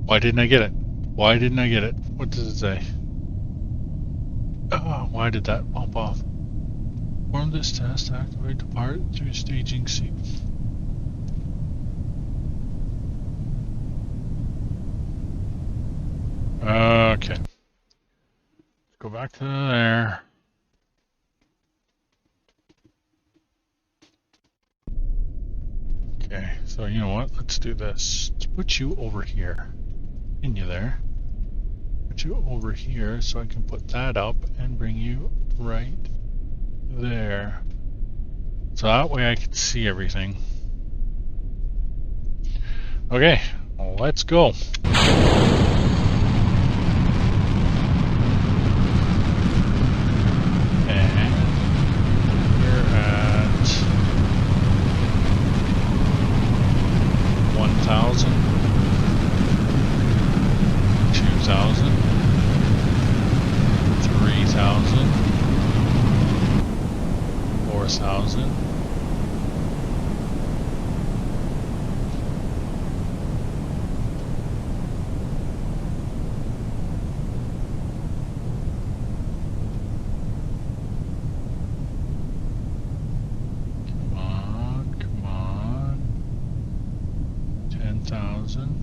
Why didn't I get it? Why didn't I get it? What does it say? Oh, why did that pop off? Perform this test, activate the part through staging C. Okay. Let's go back to there. Okay, so you know what? Let's do this. Let's put you over here. In you there. Put you over here so I can put that up and bring you right there. So that way I can see everything. Okay, let's go. And we're at 1,000, 2,000, 3,000, 4,000. Come on. 10,000.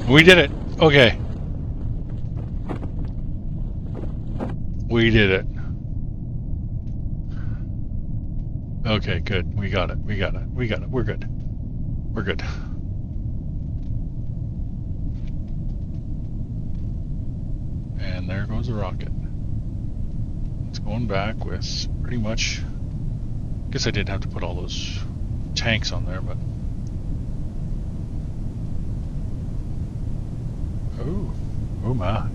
We did it. Okay. We did it. Okay, good. We got it. We got it. We got it. We're good. We're good. And there goes the rocket. It's going back with pretty much... I guess I didn't have to put all those tanks on there, but... Oh. Oh my.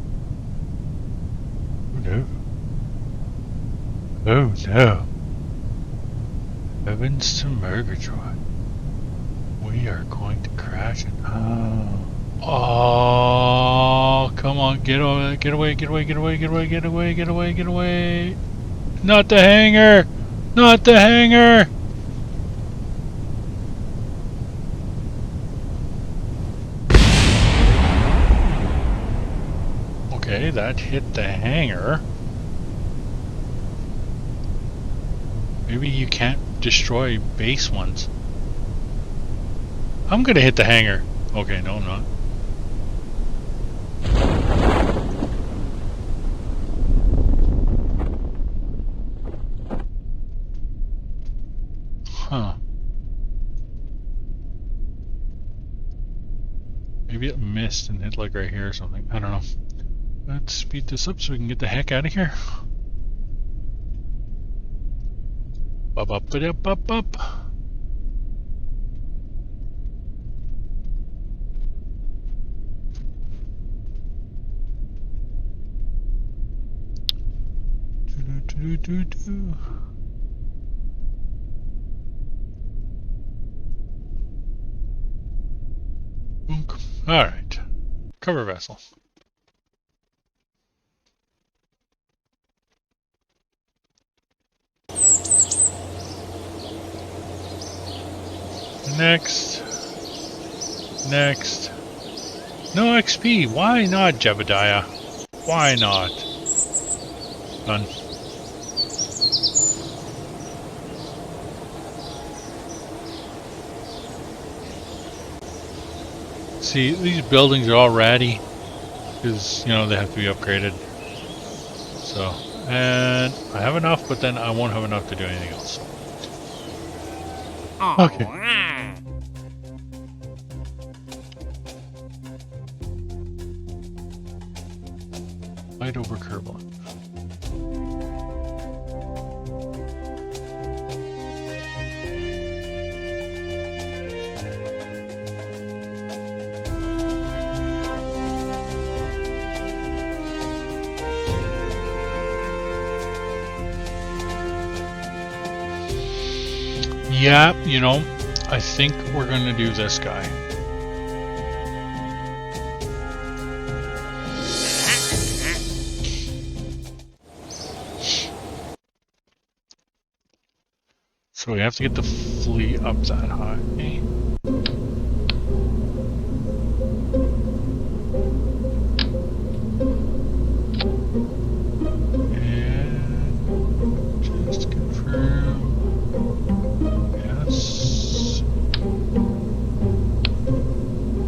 Oh no. Oh no. Heavens to Murgatroyd. We are going to crash it. Oh, come on, get away, get away, get away, get away, get away, get away, get away, get away. Not the hangar! Not the hangar! Okay, that hit the hangar. Maybe you can't destroy base ones. I'm gonna hit the hangar. Okay, no, I'm not. Huh. Maybe it missed and hit like right here or something. I don't know. Let's speed this up so we can get the heck out of here. Up, up, up, up, up. Do. Alright. Cover vessel. Next. Next. No XP. Why not, Jebediah? Why not? Done. See, these buildings are all ratty because, you know, they have to be upgraded. So, and I have enough, but then I won't have enough to do anything else. Okay. Fight over Kerbal. Yeah, you know, I think we're going to do this guy. So we have to get the fleet up that high. And just confirm. Yes.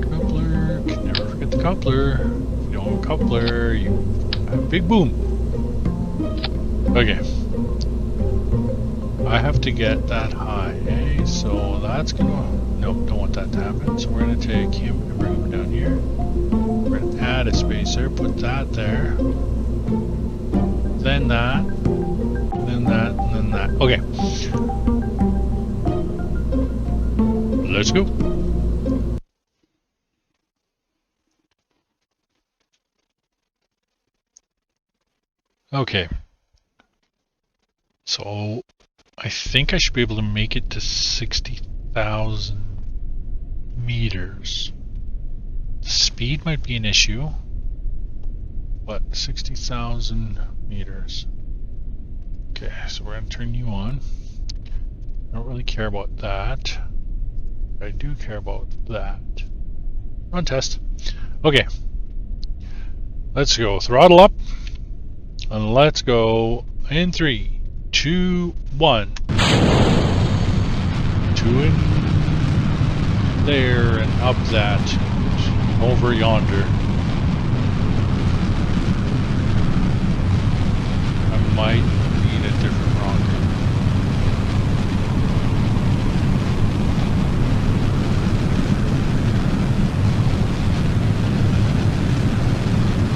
Coupler. Can never forget the coupler. If you don't have a coupler, you have a big boom. Okay. I have to get that high, eh? So that's gonna... Nope, don't want that to happen. So we're gonna take him and bring him down here. We're gonna add a spacer, put that there. Then that. Then that, and then that. Okay. Let's go. Okay. So... I think I should be able to make it to 60,000 meters. The speed might be an issue, but 60,000 meters. Okay, so we're going to turn you on. I don't really care about that. I do care about that. Run test. Okay. Let's go. Throttle up. And let's go in 3, 2, 1. 2 in there and up that. Over yonder. I might need a different rocket.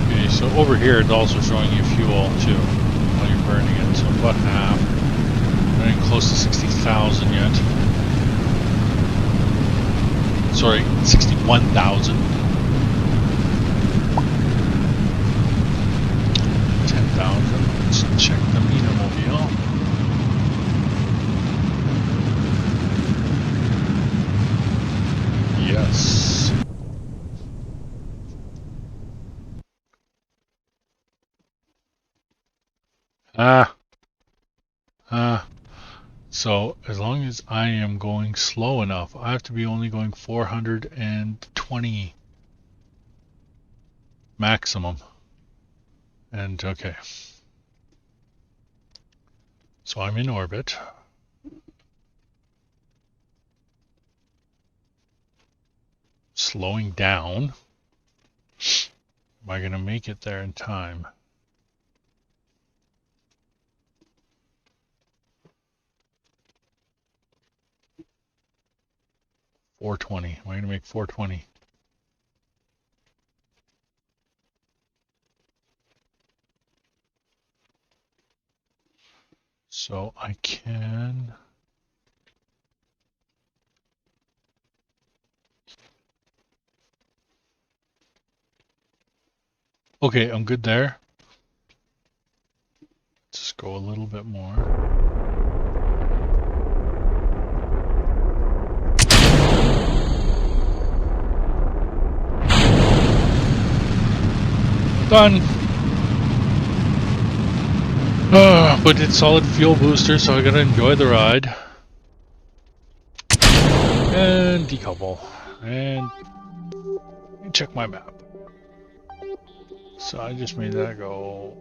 Okay, so over here it's also showing you fuel too while you're burning it. So about half. Not even close to 60,000 yet. Sorry, 61,000. 10,000. Let's check the meter mobile. Yes. So as long as I am going slow enough, I have to be only going 420 maximum. And okay. So I'm in orbit. Slowing down. Am I going to make it there in time? $420. Am I going to make 420? So I can... Okay, I'm good there. Just go a little bit more. Done. But it's solid fuel booster, so I gotta enjoy the ride. And decouple. And check my map. So I just made that go.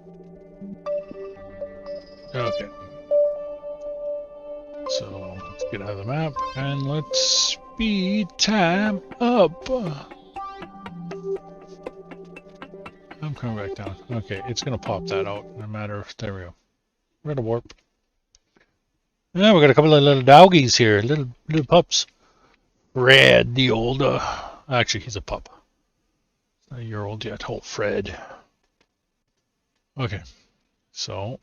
Okay. So let's get out of the map and let's speed time up. I'm coming back down. Okay, it's gonna pop that out in a matter of, there we go. We're gonna warp. Yeah, we got a couple of little doggies here, little pups. Red, the old, actually he's a pup. Not a year old yet. Oh, Fred. Okay, so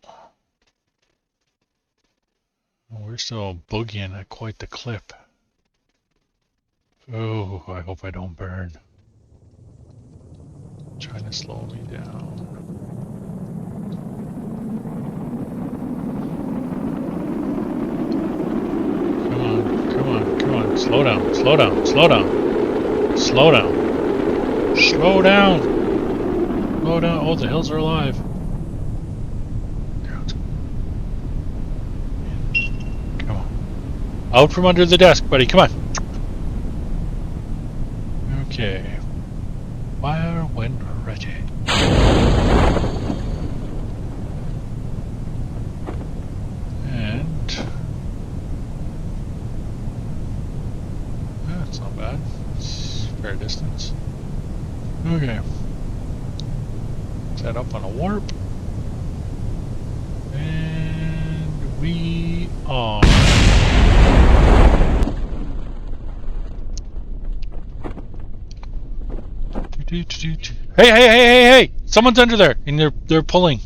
we're still boogieing at quite the clip. Oh, I hope I don't burn. Trying to slow me down. Come on, come on, come on. Slow down, slow down, slow down. Slow down. Slow down. Slow down. Oh, the hills are alive. Come on. Out from under the desk, buddy. Come on. Okay. Fire when ready. And that's not bad. It's fair distance. Okay. Set up on a warp. And we are. Hey! Someone's under there, and they're pulling.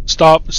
Stop!